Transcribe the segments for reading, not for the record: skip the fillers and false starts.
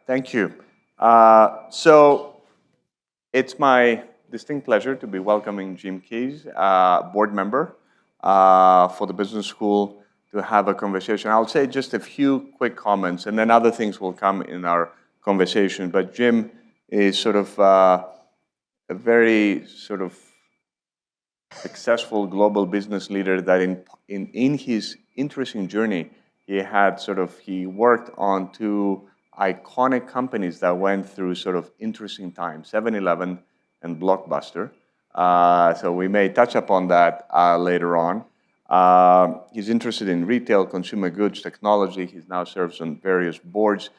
Thank you. So it's my distinct pleasure to be welcoming Jim Keyes, board member for the business school, to have a conversation. I'll say just a few quick comments, and then other things will come in our conversation. But Jim is sort of a very sort of successful global business leader that in his interesting journey, he worked on two iconic companies that went through sort of interesting times, 7-Eleven and Blockbuster. So we may touch upon that later on. He's interested in retail, consumer goods, technology. He now serves on various boards.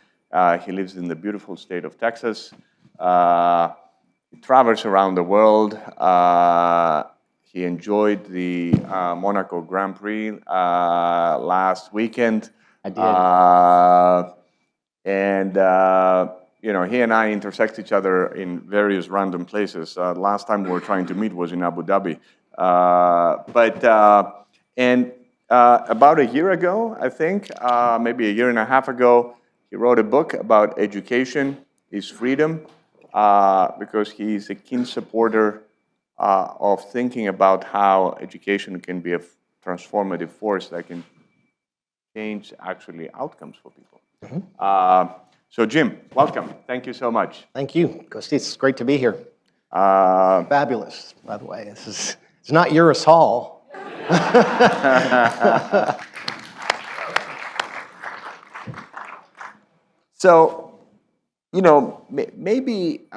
He lives in the beautiful state of Texas. He travels around the world. He enjoyed the Monaco Grand Prix last weekend. I did. He and I intersect each other in various random places. Last time we were trying to meet was in Abu Dhabi. About a year ago, I think, maybe a year and a half ago, he wrote a book about education is freedom, because he's a keen supporter of thinking about how education can be a transformative force that can change actually outcomes for people. Mm-hmm. So Jim, welcome. Thank you so much. Thank you, Costis. It's great to be here. Fabulous, by the way. It's not Uris Hall. So, maybe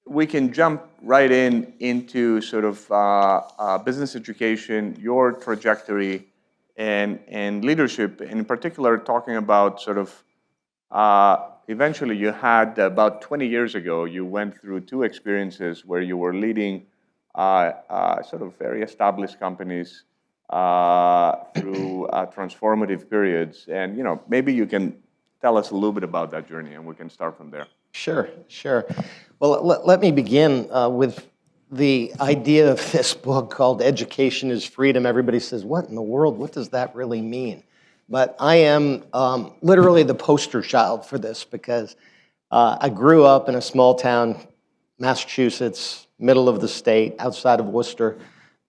we can jump right into sort of business education, your trajectory, and leadership. In particular, talking about sort of eventually you had about 20 years ago, you went through two experiences where you were leading sort of very established companies through transformative periods. And maybe you can tell us a little bit about that journey, and we can start from there. Sure. Well, let me begin with the idea of this book called Education is Freedom. Everybody says, what in the world? What does that really mean? But I am literally the poster child for this, because I grew up in a small town, Massachusetts, middle of the state, outside of Worcester.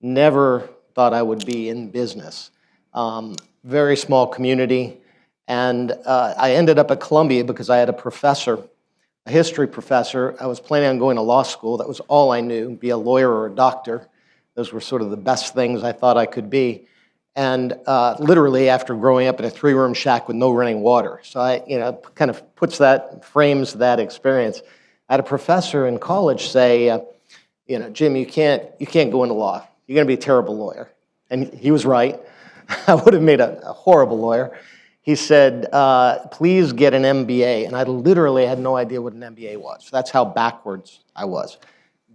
Never thought I would be in business. Very small community. And I ended up at Columbia because I had a professor, a history professor. I was planning on going to law school. That was all I knew, be a lawyer or a doctor. Those were sort of the best things I thought I could be. And literally, after growing up in a 3-room shack with no running water. So kind of frames that experience. I had a professor in college say, Jim, you can't go into law. You're going to be a terrible lawyer. And he was right. I would have made a horrible lawyer. He said, please get an MBA. And I literally had no idea what an MBA was. That's how backwards I was.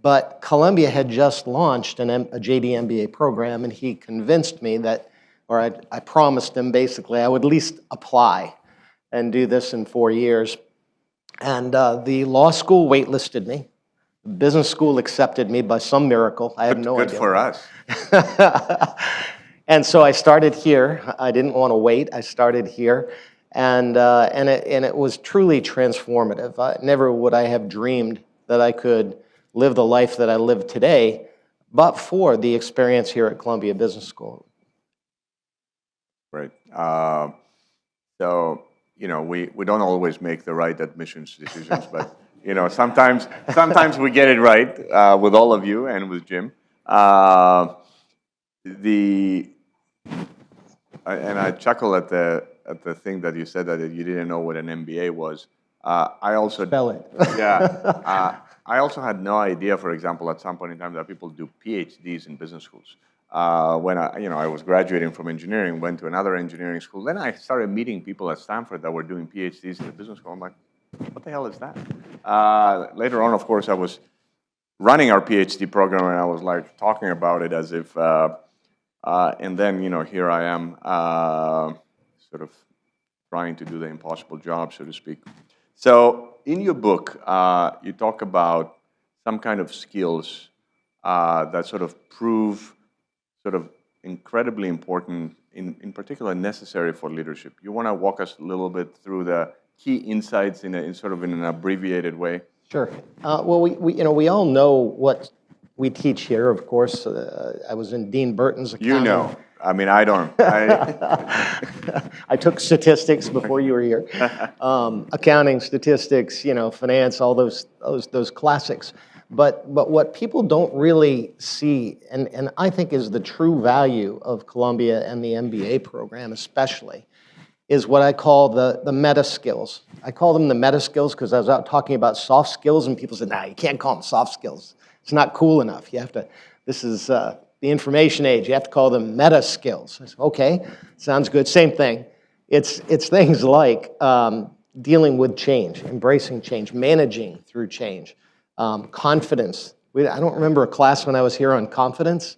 But Columbia had just launched a JD MBA program, and he convinced me that, or I promised him basically, I would at least apply and do this in 4 years. And the law school waitlisted me. The business school accepted me by some miracle. I have no idea. Good for us. And so I started here. I didn't want to wait. I started here. And it was truly transformative. Never would I have dreamed that I could live the life that I live today, but for the experience here at Columbia Business School. Right. So, we don't always make the right admissions decisions, but, sometimes we get it right with all of you and with Jim. And I chuckle at the thing that you said that you didn't know what an MBA was. I also spell it. Yeah. I also had no idea, for example, at some point in time that people do PhDs in business schools. When I was graduating from engineering, went to another engineering school. Then I started meeting people at Stanford that were doing PhDs in the business school. I'm like, what the hell is that? Later on, of course, I was running our PhD program, and I was like talking about it as if, and then here I am, sort of trying to do the impossible job, so to speak. So in your book, you talk about some kind of skills that sort of prove sort of incredibly important, in particular necessary for leadership. You want to walk us a little bit through the key insights in sort of in an abbreviated way? Sure. Well, we all know what we teach here, of course. I was in Dean Burton's accounting. You know. I mean, I don't. I took statistics before you were here. Accounting, statistics, finance, all those classics. But what people don't really see, and I think is the true value of Columbia and the MBA program especially, is what I call the meta skills. I call them the meta skills because I was out talking about soft skills and people said, nah, you can't call them soft skills. It's not cool enough. You have to, this is the information age. You have to call them meta skills. I said, okay, sounds good. Same thing. It's things like dealing with change, embracing change, managing through change, confidence. I don't remember a class when I was here on confidence,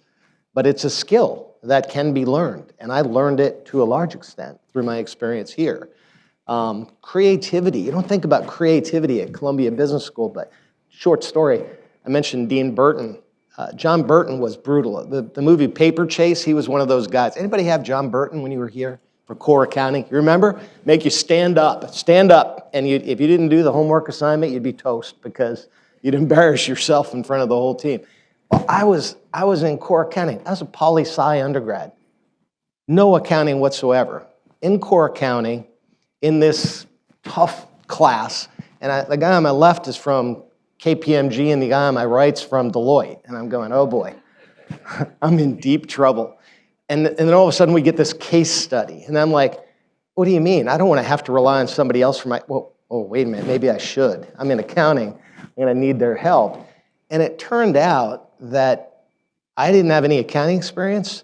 but it's a skill that can be learned, and I learned it to a large extent through my experience here. Creativity. You don't think about creativity at Columbia Business School, but short story, I mentioned Dean Burton. John Burton was brutal. The movie Paper Chase, he was one of those guys. Anybody have John Burton when you were here for core accounting? You remember? Make you stand up, and if you didn't do the homework assignment, you'd be toast because you'd embarrass yourself in front of the whole team. Well, I was in core accounting. I was a poli-sci undergrad. No accounting whatsoever. In core accounting, in this tough class, and the guy on my left is from KPMG, and the guy on my right's from Deloitte. And I'm going, oh boy, I'm in deep trouble. And then all of a sudden we get this case study. And I'm like, what do you mean? I don't want to have to rely on somebody else for my, well, oh, wait a minute, maybe I should. I'm in accounting, I'm going to need their help. And it turned out that I didn't have any accounting experience,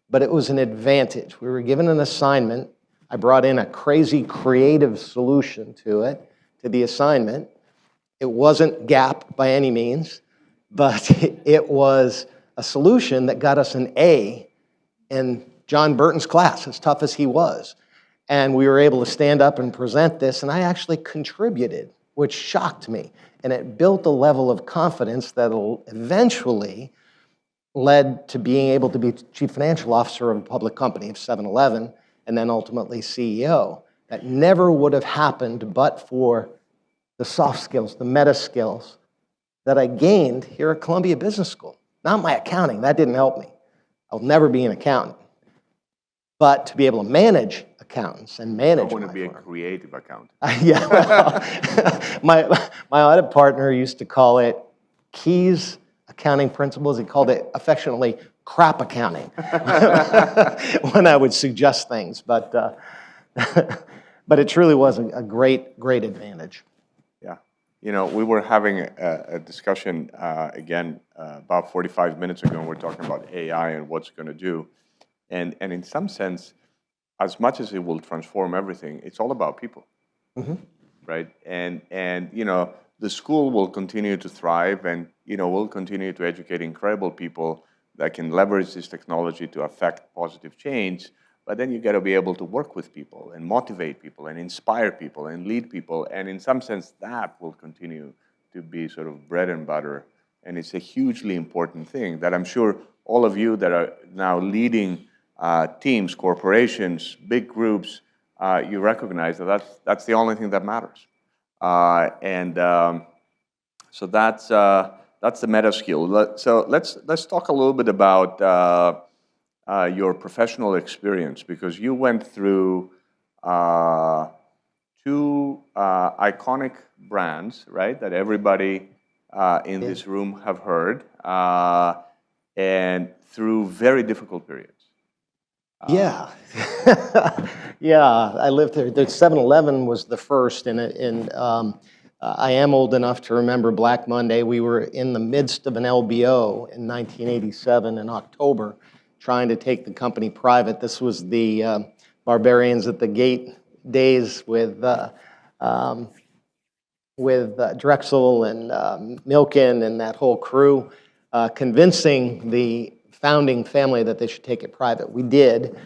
but it was an advantage. We were given an assignment. I brought in a crazy creative solution to the assignment. It wasn't GAAP by any means, but it was a solution that got us an A in John Burton's class, as tough as he was. And we were able to stand up and present this, and I actually contributed, which shocked me. And it built a level of confidence that eventually led to being able to be chief financial officer of a public company of 7-Eleven, and then ultimately CEO. That never would have happened but for the soft skills, the meta skills that I gained here at Columbia Business School. Not my accounting, that didn't help me. I'll never be an accountant. But to be able to manage accountants and manage I want to be firm. a creative accountant. Yeah, well, my audit partner used to call it Key's accounting principles. He called it affectionately crap accounting when I would suggest things. But it truly was a great advantage. Yeah. We were having a discussion again about 45 minutes ago, and we're talking about AI and what's going to do. And in some sense, as much as it will transform everything, it's all about people, right? And the school will continue to thrive, and we'll continue to educate incredible people that can leverage this technology to affect positive change. But then you got to be able to work with people and motivate people and inspire people and lead people. And in some sense, that will continue to be sort of bread and butter. And it's a hugely important thing that I'm sure all of you that are now leading teams, corporations, big groups, you recognize that that's the only thing that matters. So that's the meta skill. So let's talk a little bit about your professional experience, because you went through two iconic brands, right, that everybody in this room have heard, and through very difficult periods. Yeah. Yeah, I lived there. The 7-Eleven was the first, and I am old enough to remember Black Monday. We were in the midst of an LBO in 1987 in October, trying to take the company private. This was the Barbarians at the Gate days with Drexel and Milken and that whole crew, convincing the founding family that they should take it private. We did.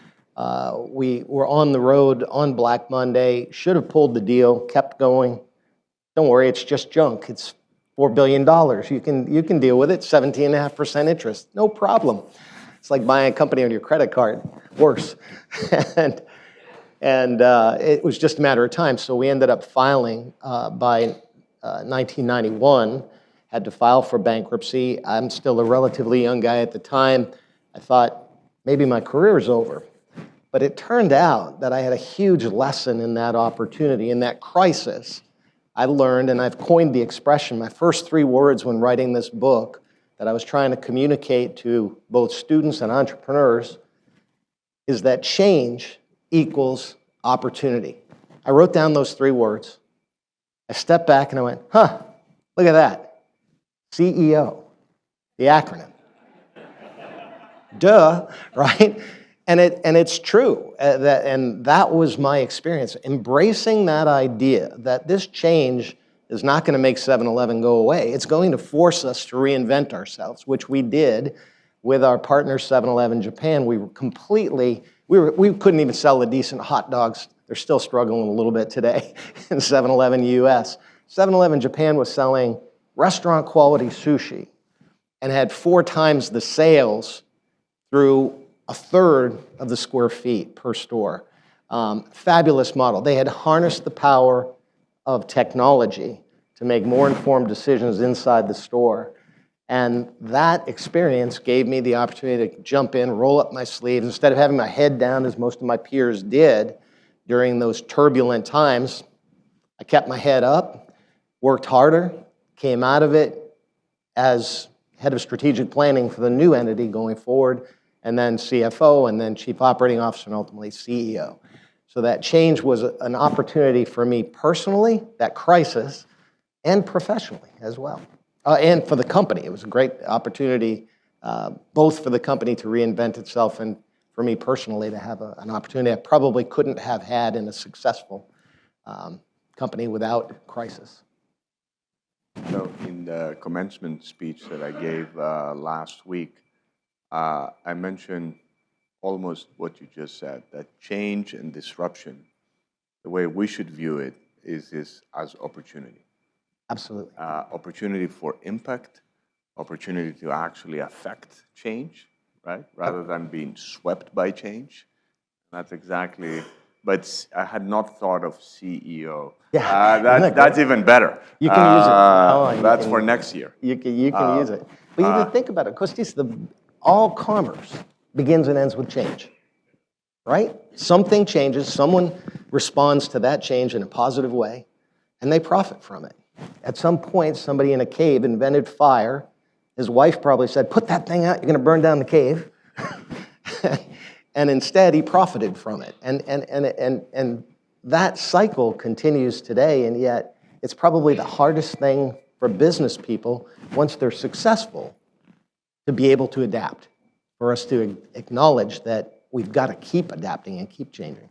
We were on the road on Black Monday, should have pulled the deal, kept going. Don't worry, it's just junk. It's $4 billion. You can deal with it, 17.5% interest, no problem. It's like buying a company on your credit card, worse. and And it was just a matter of time. So we ended up filing by 1991, had to file for bankruptcy. I'm still a relatively young guy at the time. I thought maybe my career is over. But it turned out that I had a huge lesson in that opportunity, in that crisis. I learned, and I've coined the expression, my first 3 words when writing this book that I was trying to communicate to both students and entrepreneurs is that change equals opportunity. I wrote down those 3 words. I stepped back and I went, look at that. CEO, the acronym. Duh, right? And it's true, and that was my experience. Embracing that idea that this change is not going to make 7-Eleven go away. It's going to force us to reinvent ourselves, which we did with our partner 7-Eleven Japan. We couldn't even sell the decent hot dogs. They're still struggling a little bit today in 7-Eleven US. 7-Eleven Japan was selling restaurant quality sushi and had 4 times the sales through 1/3 of the square feet per store. Fabulous model. They had harnessed the power of technology to make more informed decisions inside the store. And that experience gave me the opportunity to jump in, roll up my sleeves. Instead of having my head down, as most of my peers did during those turbulent times, I kept my head up, worked harder, came out of it as head of strategic planning for the new entity going forward, and then CFO, and then Chief Operating Officer, and ultimately CEO. So that change was an opportunity for me personally, that crisis, and professionally as well. And for the company. It was a great opportunity, both for the company to reinvent itself and for me personally to have an opportunity I probably couldn't have had in a successful company without crisis. So in the commencement speech that I gave last week, I mentioned almost what you just said, that change and disruption, the way we should view it is as opportunity. Absolutely. Opportunity for impact, opportunity to actually affect change, right? Rather than being swept by change. That's exactly, but I had not thought of CEO. Yeah. That's even better. You can use it. That's for next year. You can use it. But you can think about it, Costis, all commerce begins and ends with change, right? Something changes, someone responds to that change in a positive way, and they profit from it. At some point, somebody in a cave invented fire. His wife probably said, put that thing out, you're going to burn down the cave. And instead, he profited from it. And that cycle continues today, and yet it's probably the hardest thing for business people, once they're successful, to be able to adapt, for us to acknowledge that we've got to keep adapting and keep changing.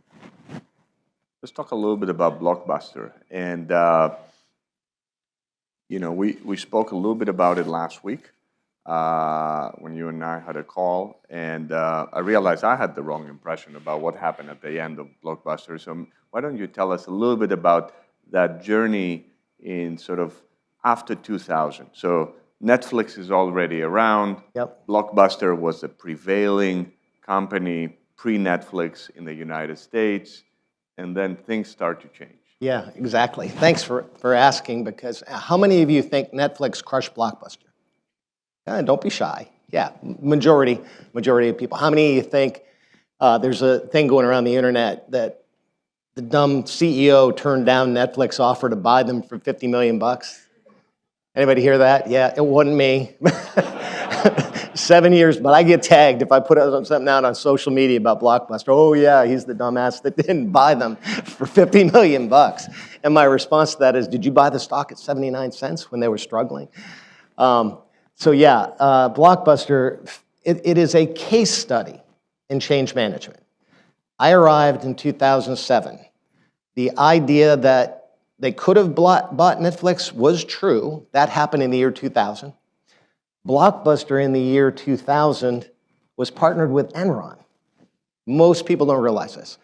Let's talk a little bit about Blockbuster. And we spoke a little bit about it last week when you and I had a call, and I realized I had the wrong impression about what happened at the end of Blockbuster. So why don't you tell us a little bit about that journey in sort of after 2000? So Netflix is already around. Yep. Blockbuster was the prevailing company pre-Netflix in the United States, and then things start to change. Yeah, exactly. Thanks for asking, because how many of you think Netflix crushed Blockbuster? Don't be shy. Yeah, majority of people. How many of you think there's a thing going around the internet that the dumb CEO turned down Netflix offer to buy them for $50 million? Anybody hear that? Yeah, it wasn't me. 7 years, but I get tagged if I put something out on social media about Blockbuster. Oh yeah, he's the dumbass that didn't buy them for $50 million. And my response to that is, did you buy the stock at 79 cents when they were struggling? Blockbuster, it is a case study in change management. I arrived in 2007. The idea that they could have bought Netflix was true. That happened in the year 2000. Blockbuster in the year 2000 was partnered with Enron. Most people don't realize this.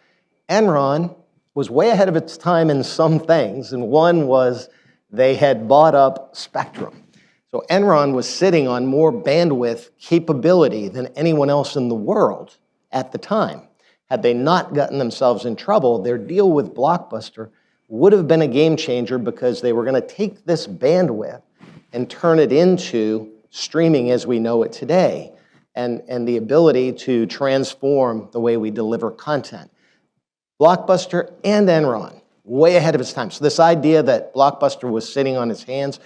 Enron was way ahead of its time in some things, and one was they had bought up Spectrum. So Enron was sitting on more bandwidth capability than anyone else in the world at the time. Had they not gotten themselves in trouble, their deal with Blockbuster would have been a game changer because they were going to take this bandwidth and turn it into streaming as we know it today, and the ability to transform the way we deliver content. Blockbuster and Enron, way ahead of its time. So this idea that Blockbuster was sitting on its hands,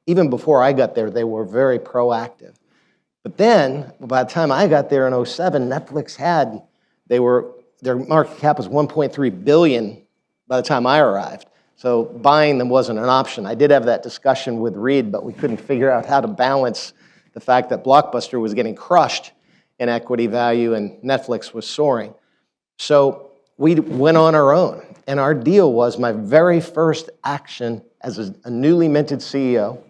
even before I got there, they were very proactive. But then, by the time I got there in '07, Netflix had, their market cap was $1.3 billion by the time I arrived. So buying them wasn't an option. I did have that discussion with Reed, but we couldn't figure out how to balance the fact that Blockbuster was getting crushed in equity value and Netflix was soaring. So we went on our own. And our deal was my very first action as a newly minted CEO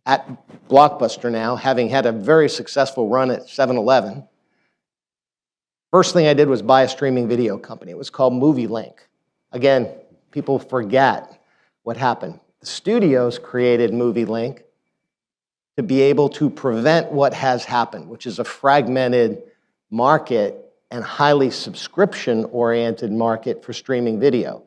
at Blockbuster now, having had a very successful run at 7-Eleven. First thing I did was buy a streaming video company. It was called MovieLink. Again, people forget what happened. The studios created MovieLink to be able to prevent what has happened, which is a fragmented market and highly subscription-oriented market for streaming video.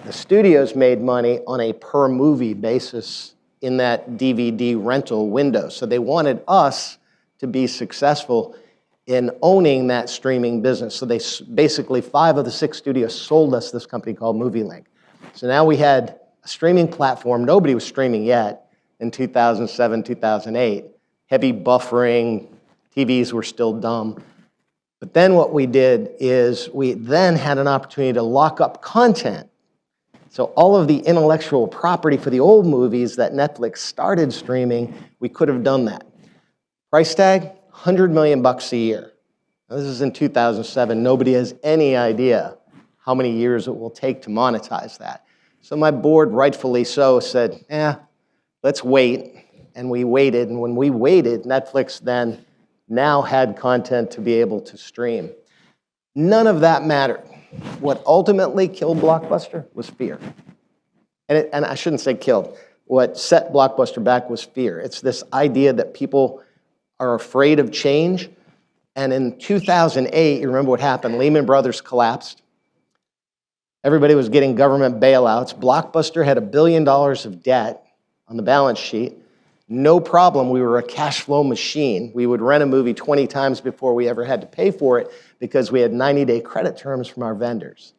The studios made money on a per-movie basis in that DVD rental window. So they wanted us to be successful in owning that streaming business. So they basically, 5 of the 6 studios sold us this company called MovieLink. So now we had a streaming platform. Nobody was streaming yet in 2007, 2008. Heavy buffering, TVs were still dumb. But then what we did is we then had an opportunity to lock up content. So all of the intellectual property for the old movies that Netflix started streaming, we could have done that. Price tag, $100 million a year. Now, this is in 2007. Nobody has any idea how many years it will take to monetize that. So my board, rightfully so, said, let's wait. And we waited. And when we waited, Netflix then now had content to be able to stream. None of that mattered. What ultimately killed Blockbuster was fear. And I shouldn't say killed. What set Blockbuster back was fear. It's this idea that people are afraid of change. And in 2008, you remember what happened? Lehman Brothers collapsed. Everybody was getting government bailouts. Blockbuster had $1 billion of debt on the balance sheet. No problem, we were a cash flow machine. We would rent a movie 20 times before we ever had to pay for it because we had 90-day credit terms from our vendors.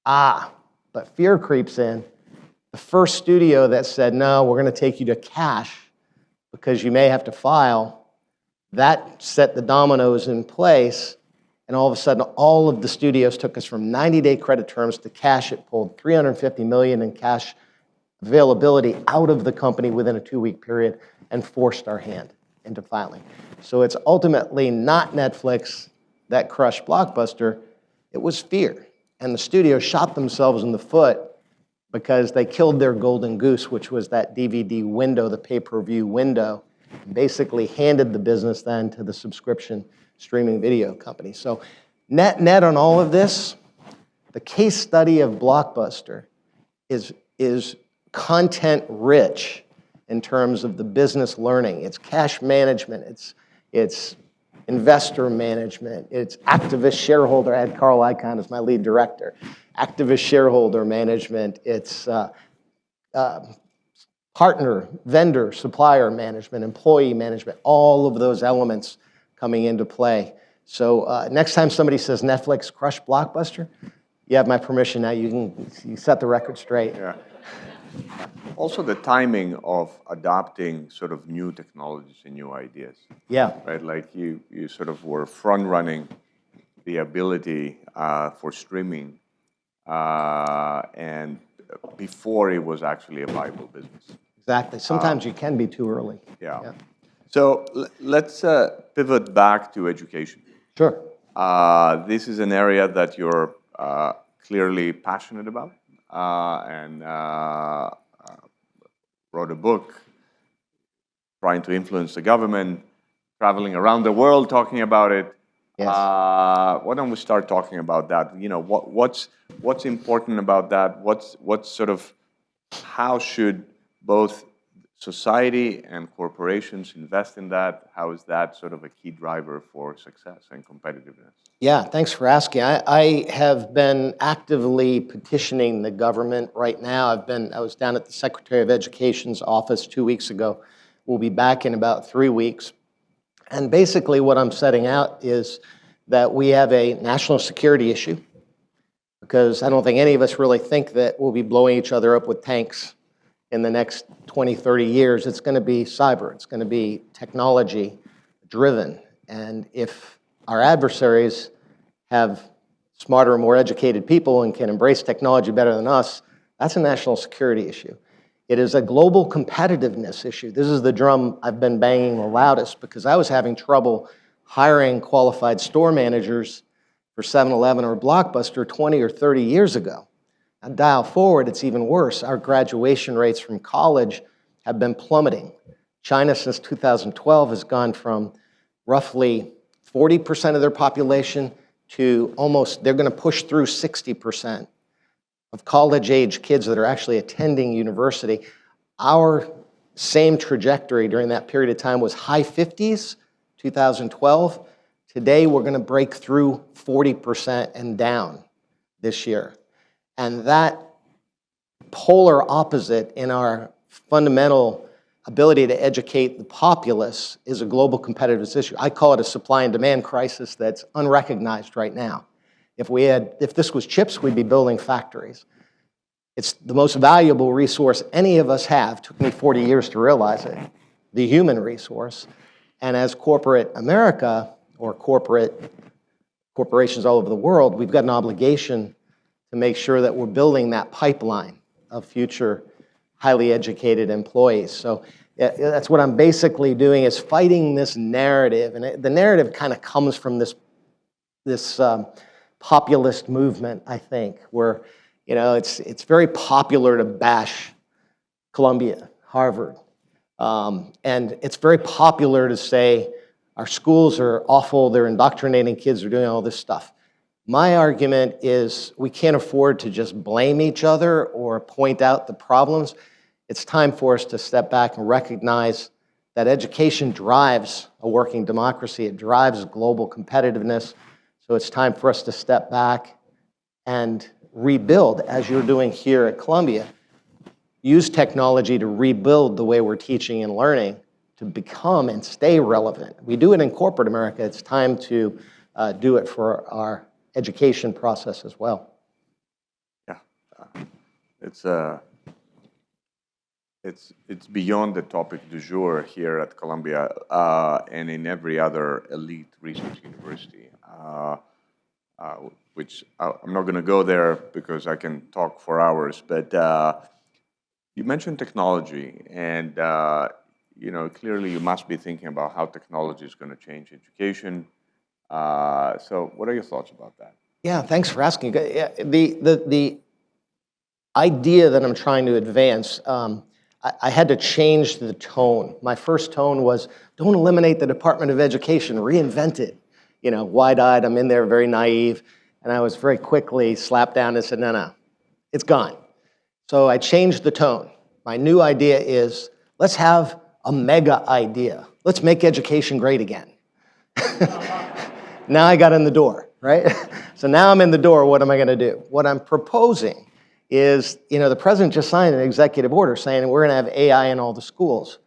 But fear creeps in. The first studio that said, no, we're going to take you to cash because you may have to file, that set the dominoes in place, and all of a sudden, all of the studios took us from 90-day credit terms to cash. It pulled $350 million in cash availability out of the company within a 2-week period and forced our hand into filing. So it's ultimately not Netflix that crushed Blockbuster, it was fear. And the studios shot themselves in the foot because they killed their golden goose, which was that DVD window, the pay-per-view window, and basically handed the business then to the subscription streaming video company. So net on all of this, the case study of Blockbuster is content rich in terms of the business learning. It's cash management, it's investor management, it's activist shareholder. I had Carl Icahn as my lead director. Activist shareholder management, it's partner, vendor, supplier management, employee management, all of those elements coming into play. So next time somebody says Netflix crushed Blockbuster, you have my permission now. You set the record straight. Yeah. Also, the timing of adopting sort of new technologies and new ideas. Yeah. Right, like you sort of were front running the ability for streaming, and before it was actually a viable business. Exactly. Sometimes you can be too early. Yeah. So let's pivot back to education. Sure. This is an area that you're clearly passionate about, and wrote a book trying to influence the government, traveling around the world talking about it. Yes. Why don't we start talking about that? You know, what's important about that? What's sort of, how should both society and corporations invest in that? How is that sort of a key driver for success and competitiveness? Yeah, thanks for asking. I have been actively petitioning the government right now. I was down at the Secretary of Education's office 2 weeks ago. We'll be back in about 3 weeks. And basically what I'm setting out is that we have a national security issue, because I don't think any of us really think that we'll be blowing each other up with tanks in the next 20, 30 years. It's going to be cyber. It's going to be technology driven. And if our adversaries have smarter, more educated people and can embrace technology better than us, that's a national security issue. It is a global competitiveness issue. This is the drum I've been banging the loudest, because I was having trouble hiring qualified store managers for 7-Eleven or Blockbuster 20 or 30 years ago. Now dial forward, it's even worse. Our graduation rates from college have been plummeting. China since 2012 has gone from roughly 40% of their population to almost, they're going to push through 60% of college-age kids that are actually attending university. Our same trajectory during that period of time was high 50s, 2012. Today, we're going to break through 40% and down this year. And that polar opposite in our fundamental ability to educate the populace is a global competitiveness issue. I call it a supply and demand crisis that's unrecognized right now. If this was chips, we'd be building factories. It's the most valuable resource any of us have. It took me 40 years to realize it, the human resource. And as corporate America, or corporations all over the world, we've got an obligation to make sure that we're building that pipeline of future highly educated employees. So that's what I'm basically doing, is fighting this narrative. And the narrative kind of comes from this populist movement, I think, where it's very popular to bash Columbia, Harvard. And it's very popular to say our schools are awful, they're indoctrinating kids, they're doing all this stuff. My argument is we can't afford to just blame each other or point out the problems. It's time for us to step back and recognize that education drives a working democracy. It drives global competitiveness. So it's time for us to step back and rebuild, as you're doing here at Columbia. Use technology to rebuild the way we're teaching and learning to become and stay relevant. We do it in corporate America. It's time to do it for our education process as well. Yeah, it's beyond the topic du jour here at Columbia and in every other elite research university, which I'm not going to go there because I can talk for hours. But you mentioned technology, and clearly you must be thinking about how technology is going to change education. So what are your thoughts about that? Yeah, thanks for asking. The idea that I'm trying to advance, I had to change the tone. My first tone was, don't eliminate the Department of Education, reinvent it. Wide-eyed, I'm in there very naive, and I was very quickly slapped down and said, no, it's gone. So I changed the tone. My new idea is, let's have a mega idea. Let's make education great again. Now I got in the door, right? So now I'm in the door, what am I going to do? What I'm proposing is, the president just signed an executive order saying we're going to have AI in all the schools.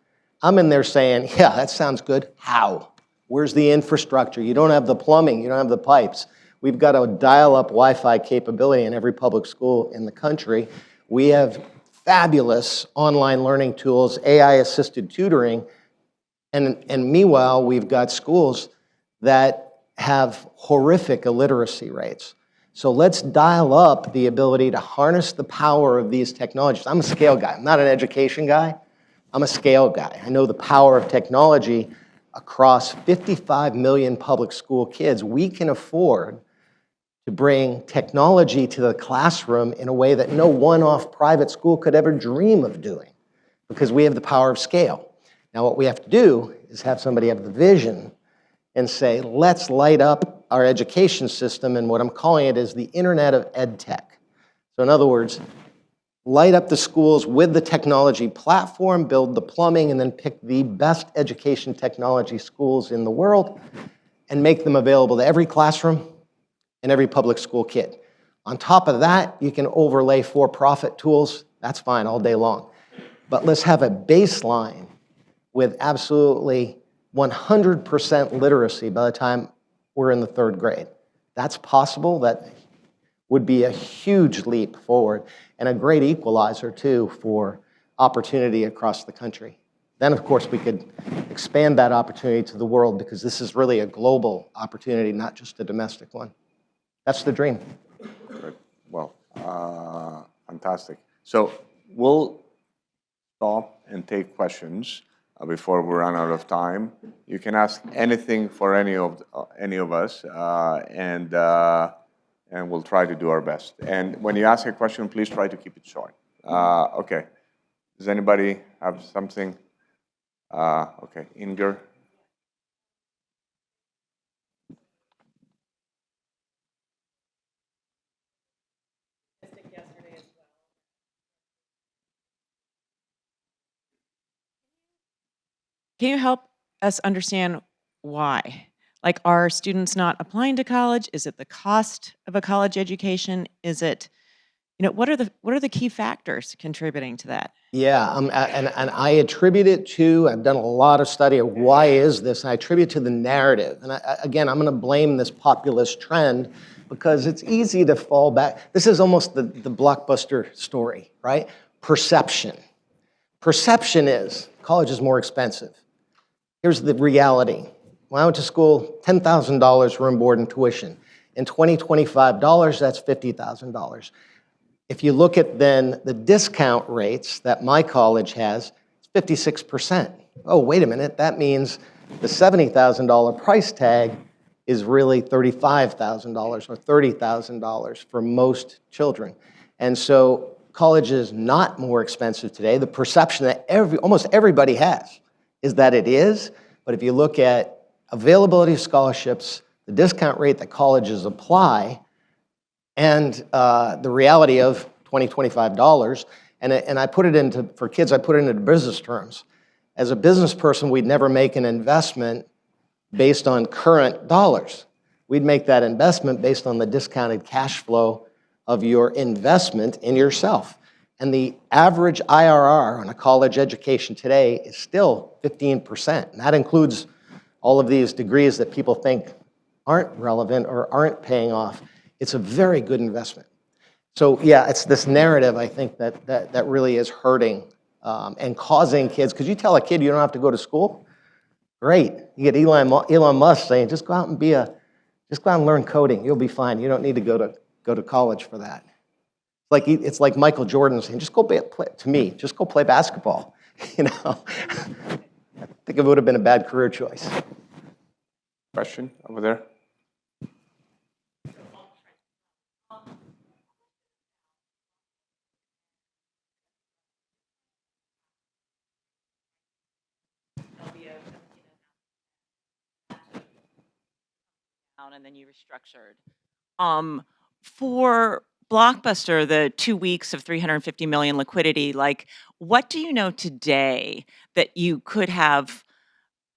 I'm in there saying, yeah, that sounds good. How? Where's the infrastructure? You don't have the plumbing, you don't have the pipes. We've got a dial-up Wi-Fi capability in every public school in the country. We have fabulous online learning tools, AI-assisted tutoring, and meanwhile, we've got schools that have horrific illiteracy rates. So let's dial up the ability to harness the power of these technologies. I'm a scale guy. I'm not an education guy. I'm a scale guy. I know the power of technology across 55 million public school kids. We can afford to bring technology to the classroom in a way that no one-off private school could ever dream of doing, because we have the power of scale. Now, what we have to do is have somebody have the vision and say, let's light up our education system, and what I'm calling it is the Internet of EdTech. So in other words, light up the schools with the technology platform, build the plumbing, and then pick the best education technology schools in the world and make them available to every classroom and every public school kid. On top of that, you can overlay for-profit tools. That's fine all day long. But let's have a baseline with absolutely 100% literacy by the time we're in the 3rd grade. That's possible. That would be a huge leap forward and a great equalizer, too, for opportunity across the country. Then, of course, we could expand that opportunity to the world because this is really a global opportunity, not just a domestic one. That's the dream. Good. Well, fantastic. So we'll stop and take questions before we run out of time. You can ask anything for any of us, and we'll try to do our best. And when you ask a question, please try to keep it short. Okay. Does anybody have something? Okay, Inger. Can you help us understand why? Like, are students not applying to college? Is it the cost of a college education? Is it, what are the key factors contributing to that? Yeah, and I attribute it to, I've done a lot of study of why is this, and I attribute it to the narrative. And again, I'm going to blame this populist trend because it's easy to fall back. This is almost the Blockbuster story, right? Perception. Perception is college is more expensive. Here's the reality. When I went to school, $10,000 room, board, and tuition. In 2025 dollars, that's $50,000. If you look at then the discount rates that my college has, it's 56%. Oh, wait a minute, that means the $70,000 price tag is really $35,000 or $30,000 for most children. And so college is not more expensive today. The perception that almost everybody has is that it is, but if you look at availability of scholarships, the discount rate that colleges apply, and the reality of $20, $25, and I put it into, for kids, I put it into business terms. As a business person, we'd never make an investment based on current dollars. We'd make that investment based on the discounted cash flow of your investment in yourself. And the average IRR on a college education today is still 15%. And that includes all of these degrees that people think aren't relevant or aren't paying off. It's a very good investment. So yeah, it's this narrative, I think, that really is hurting and causing kids, because you tell a kid you don't have to go to school, great. You get Elon Musk saying, just go out and learn coding. You'll be fine. You don't need to go to college for that. It's like Michael Jordan saying, just go play basketball. I think it would have been a bad career choice. Question over there. And then you restructured. For Blockbuster, the 2 weeks of $350 million liquidity, like, what do you know today that you could have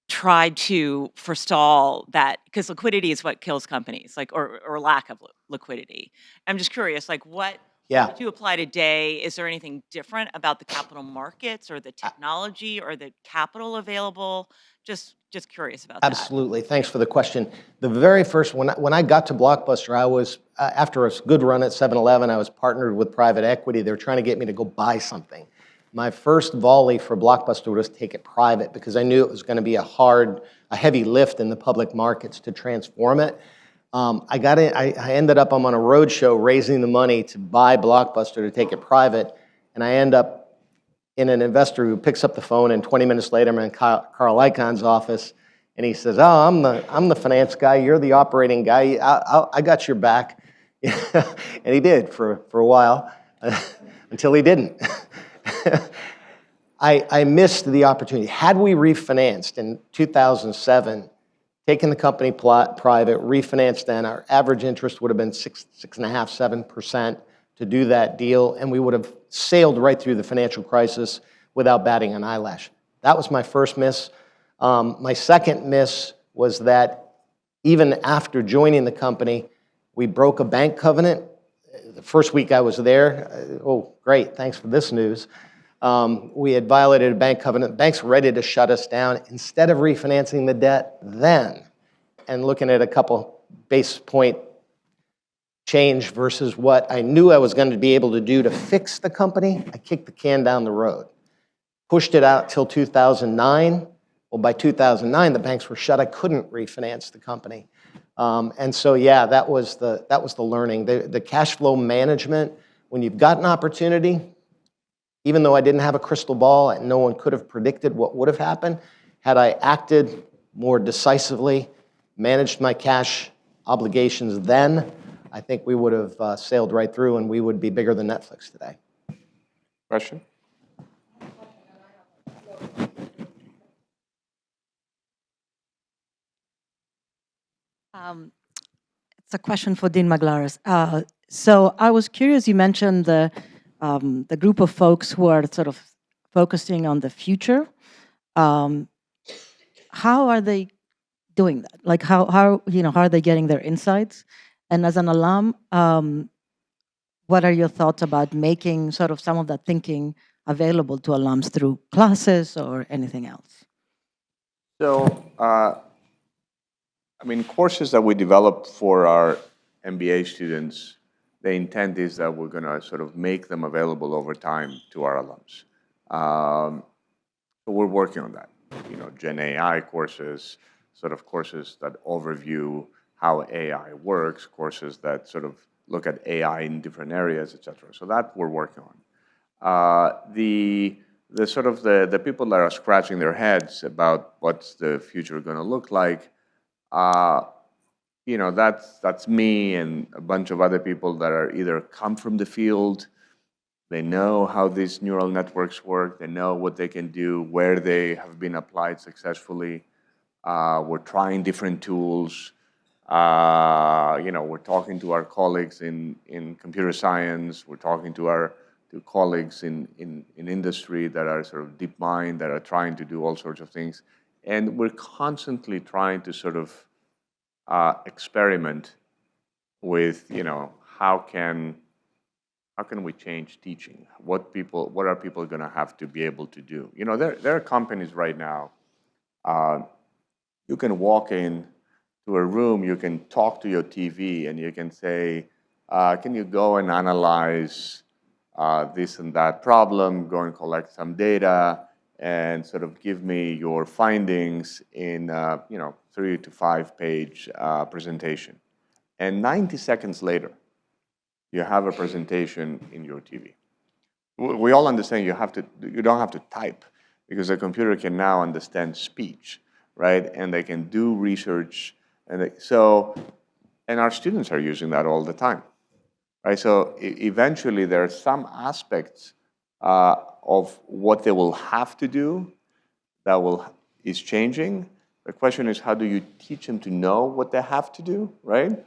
tried to forestall that? Because liquidity is what kills companies, like, or lack of liquidity. I'm just curious, like, what did you apply today? Is there anything different about the capital markets or the technology or the capital available? Just curious about that. Absolutely. Thanks for the question. The very first, when I got to Blockbuster, I was, after a good run at 7-Eleven, I was partnered with private equity. They were trying to get me to go buy something. My first volley for Blockbuster was to take it private because I knew it was going to be a heavy lift in the public markets to transform it. I ended up, I'm on a road show raising the money to buy Blockbuster to take it private, and I end up in an investor who picks up the phone, and 20 minutes later I'm in Carl Icahn's office, and he says, "Oh, I'm the finance guy. You're the operating guy. I got your back." And he did for a while, until he didn't. I missed the opportunity. Had we refinanced in 2007, taken the company private, refinanced then, our average interest would have been 6.5%, 7% to do that deal, and we would have sailed right through the financial crisis without batting an eyelash. That was my first miss. My second miss was that even after joining the company, we broke a bank covenant. The first week I was there, oh, great, thanks for this news. We had violated a bank covenant. The bank's ready to shut us down. Instead of refinancing the debt then and looking at a couple basis point change versus what I knew I was going to be able to do to fix the company, I kicked the can down the road. Pushed it out till 2009. Well, by 2009, the banks were shut. I couldn't refinance the company. And so, yeah, that was the learning. The cash flow management, when you've got an opportunity, even though I didn't have a crystal ball and no one could have predicted what would have happened, had I acted more decisively, managed my cash obligations then, I think we would have sailed right through and we would be bigger than Netflix today. Question? It's a question for Dean Maglaras. So I was curious, you mentioned the group of folks who are sort of focusing on the future. How are they doing that? Like how are they getting their insights? And as an alum, what are your thoughts about making sort of some of that thinking available to alums through classes or anything else? So, I mean, courses that we develop for our MBA students, the intent is that we're going to sort of make them available over time to our alums. So we're working on that. You know, Gen AI courses, sort of courses that overview how AI works, courses that sort of look at AI in different areas, et cetera. So that we're working on. The sort of the people that are scratching their heads about what's the future going to look like, you know, that's me and a bunch of other people that are either come from the field, they know how these neural networks work, they know what they can do, where they have been applied successfully. We're trying different tools. You know, we're talking to our colleagues in computer science. We're talking to colleagues in industry that are sort of deep mind, that are trying to do all sorts of things. And we're constantly trying to sort of experiment with, you know, how can we change teaching? What are people going to have to be able to do? You know, there are companies right now. You can walk in to a room, you can talk to your TV, and you can say, "Can you go and analyze this and that problem? Go and collect some data." And sort of give me your findings in, you know, 3 to 5 page presentation. And 90 seconds later, you have a presentation in your TV. We all understand you don't have to type because the computer can now understand speech, right? And they can do research. And our students are using that all the time, right? So eventually there are some aspects of what they will have to do that is changing. The question is, how do you teach them to know what they have to do, right?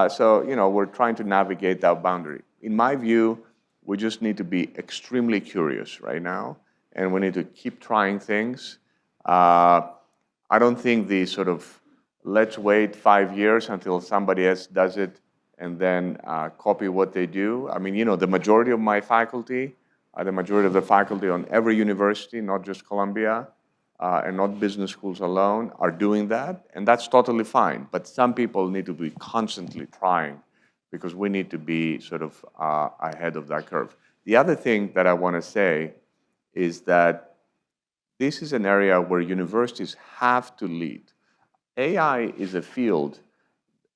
So, you know, we're trying to navigate that boundary. In my view, we just need to be extremely curious right now, and we need to keep trying things. I don't think the sort of let's wait 5 years until somebody else does it and then copy what they do. I mean, you know, the majority of my faculty, the majority of the faculty on every university, not just Columbia, and not business schools alone, are doing that, and that's totally fine. But some people need to be constantly trying because we need to be sort of ahead of that curve. The other thing that I want to say is that this is an area where universities have to lead. AI is a field.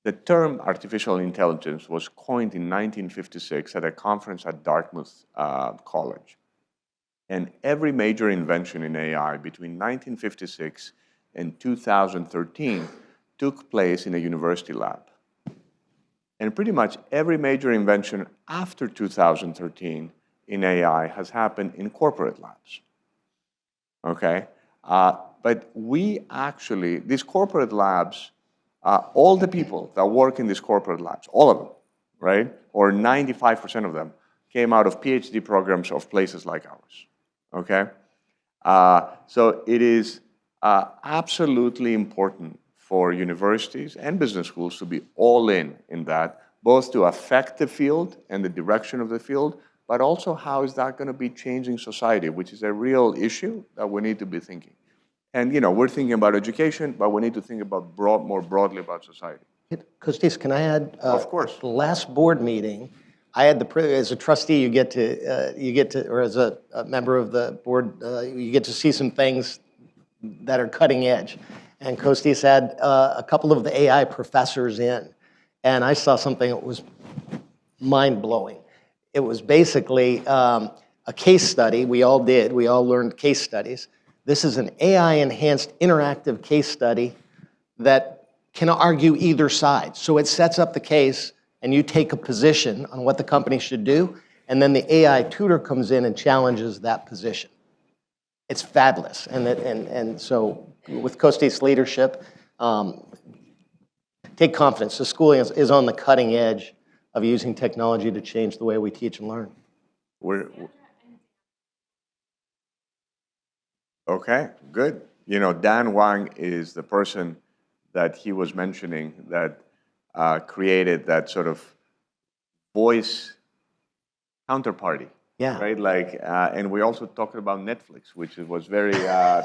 The term artificial intelligence was coined in 1956 at a conference at Dartmouth College. And every major invention in AI between 1956 and 2013 took place in a university lab. And pretty much every major invention after 2013 in AI has happened in corporate labs. Okay? But we actually, these corporate labs, all the people that work in these corporate labs, all of them, right? Or 95% of them, came out of PhD programs of places like ours, okay? So it is absolutely important for universities and business schools to be all in that, both to affect the field and the direction of the field, but also how is that going to be changing society, which is a real issue that we need to be thinking. And we're thinking about education, but we need to think about more broadly about society. Costis, can I add? Of course. The last board meeting, I had the privilege, as a trustee, you get to, or as a member of the board, you get to see some things that are cutting edge. And Costis had a couple of the AI professors in, and I saw something that was mind-blowing. It was basically a case study. We all learned case studies. This is an AI-enhanced interactive case study that can argue either side. So it sets up the case, and you take a position on what the company should do, and then the AI tutor comes in and challenges that position. It's fabulous. And so with Costis' leadership, take confidence. The school is on the cutting edge of using technology to change the way we teach and learn. Okay, good. Dan Wang is the person that he was mentioning that created that sort of voice counterparty. Yeah. Right? And we also talked about Netflix, which was very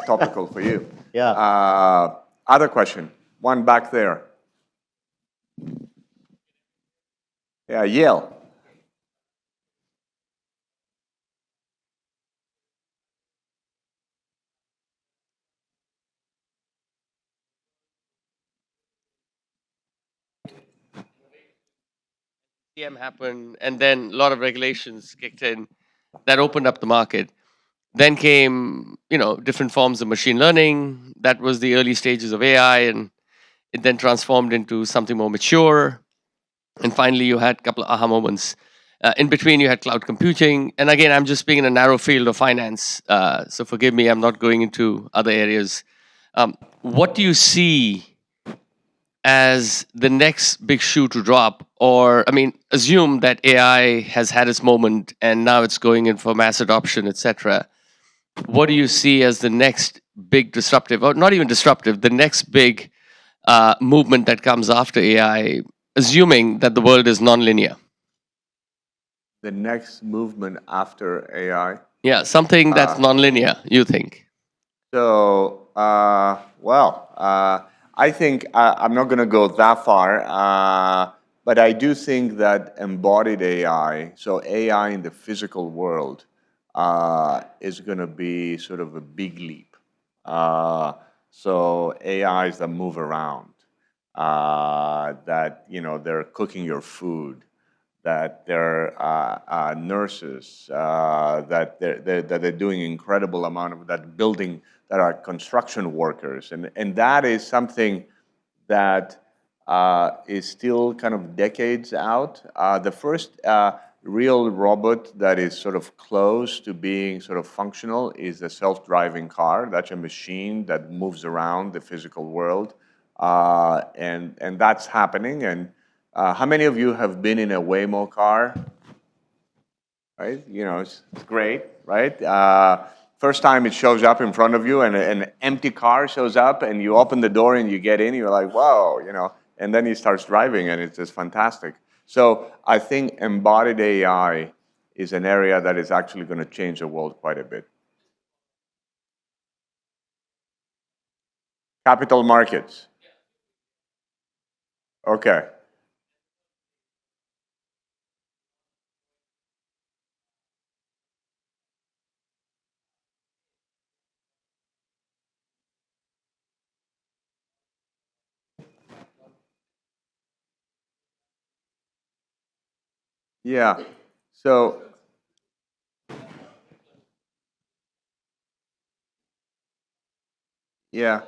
topical for you. Yeah. Other question, one back there. Yeah, Yale. Happened, and then a lot of regulations kicked in that opened up the market. Then came, different forms of machine learning. That was the early stages of AI, and it then transformed into something more mature. And finally, you had a couple of aha moments. In between, you had cloud computing. And again, I'm just being in a narrow field of finance, so forgive me, I'm not going into other areas. What do you see as the next big shoe to drop? Or, assume that AI has had its moment and now it's going in for mass adoption, etc. What do you see as the next big disruptive, or not even disruptive, the next big movement that comes after AI, assuming that the world is nonlinear? The next movement after AI? Yeah, something that's nonlinear, you think? So, I think I'm not going to go that far, but I do think that embodied AI, so AI in the physical world, is going to be sort of a big leap. So AIs that move around, that they're cooking your food, that they're nurses, that they're doing incredible amount of that building, that are construction workers, and that is something that is still kind of decades out. The first real robot that is sort of close to being sort of functional is a self-driving car. That's a machine that moves around the physical world, and that's happening. And how many of you have been in a Waymo car? Right? It's great, right? First time it shows up in front of you, and an empty car shows up, and you open the door and you get in, you're like, whoa, and then he starts driving, and it's just fantastic. So I think embodied AI is an area that is actually going to change the world quite a bit. Capital markets. Okay. Yeah. So yeah.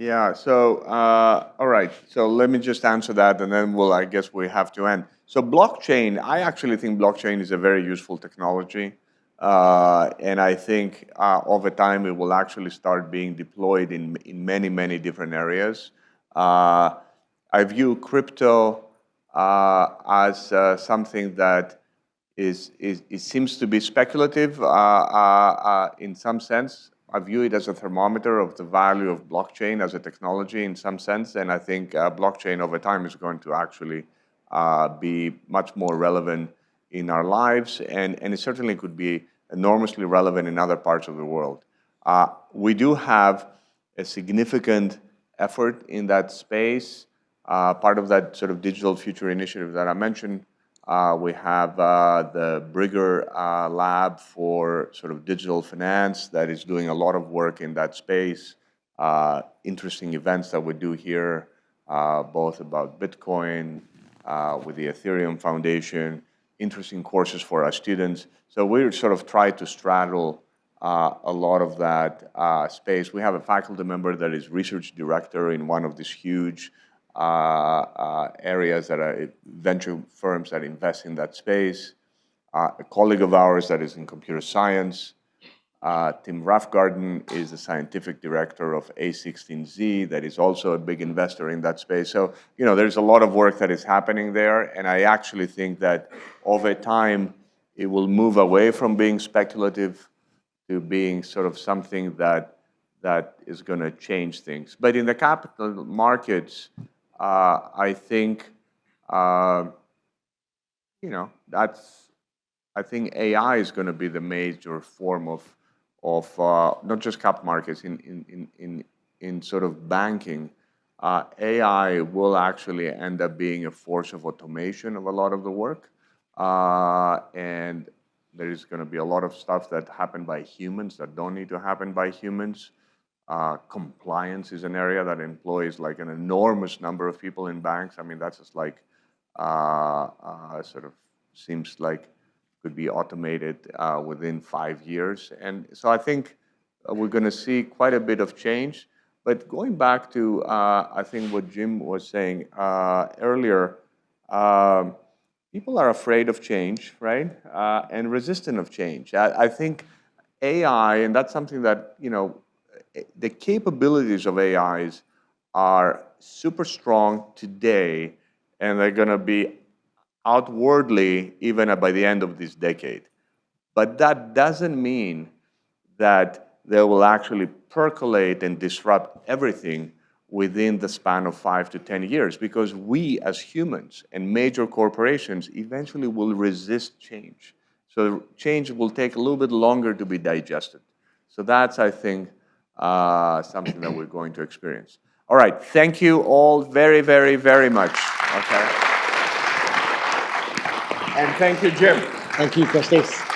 Yeah, so, all right, so let me just answer that, and then I guess we have to end. So blockchain, I actually think blockchain is a very useful technology, and I think over time it will actually start being deployed in many, many different areas. I view crypto as something that it seems to be speculative in some sense. I view it as a thermometer of the value of blockchain as a technology in some sense, and I think blockchain over time is going to actually be much more relevant in our lives, and it certainly could be enormously relevant in other parts of the world. We do have a significant effort in that space. Part of that sort of digital future initiative that I mentioned, we have the Brigger Lab for sort of digital finance that is doing a lot of work in that space. Interesting events that we do here, both about Bitcoin, with the Ethereum Foundation, interesting courses for our students. So we sort of try to straddle a lot of that space. We have a faculty member that is research director in one of these huge areas that are venture firms that invest in that space. A colleague of ours that is in computer science. Tim Raffgarden is the scientific director of A16Z that is also a big investor in that space. So, you know, there's a lot of work that is happening there, and I actually think that over time it will move away from being speculative to being sort of something that is going to change things. But in the capital markets, I think, you know, I think AI is going to be the major form of not just capital markets, in sort of banking. AI will actually end up being a force of automation of a lot of the work. And there is going to be a lot of stuff that happen by humans that don't need to happen by humans. Compliance is an area that employs like an enormous number of people in banks. I mean, that's just like sort of seems like could be automated within 5 years. And so I think we're going to see quite a bit of change. But going back to, I think what Jim was saying earlier, people are afraid of change, right? And resistant of change. I think AI, and that's something that, you know, the capabilities of AIs are super strong today, and they're going to be outwardly even by the end of this decade. But that doesn't mean that they will actually percolate and disrupt everything within the span of 5 to 10 years, because we as humans and major corporations eventually will resist change. So change will take a little bit longer to be digested. So that's, I think, something that we're going to experience. All right, thank you all very, very, very much. Okay. And thank you, Jim. Thank you, Costis.